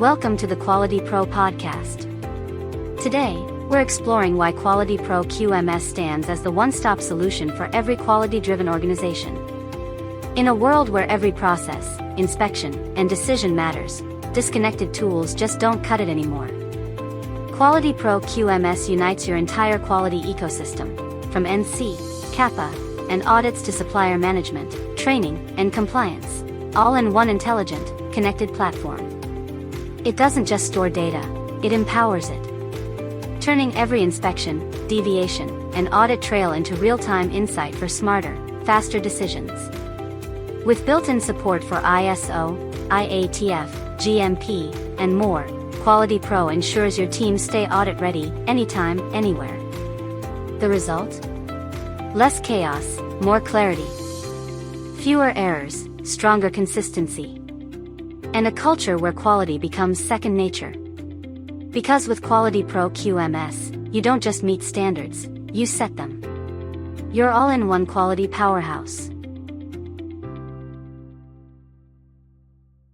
Welcome to the QualityPro Podcast. Today, we're exploring why QualityPro QMS stands as the one-stop solution for every quality-driven organization. In a world where every process, inspection, and decision matters, disconnected tools just don't cut it anymore. QualityPro QMS unites your entire quality ecosystem, from NC, CAPA, and audits to supplier management, training, and compliance, all in one intelligent, connected platform. It doesn't just store data, it empowers it, turning every inspection, deviation, and audit trail into real-time insight for smarter, faster decisions. With built-in support for ISO, IATF, GMP, and more, QualityPro ensures your team stay audit-ready, anytime, anywhere. The result? Less chaos, more clarity. Fewer errors, stronger consistency. And a culture where quality becomes second nature. Because with QualityPro QMS, you don't just meet standards, you set them. Your all-in-one quality powerhouse.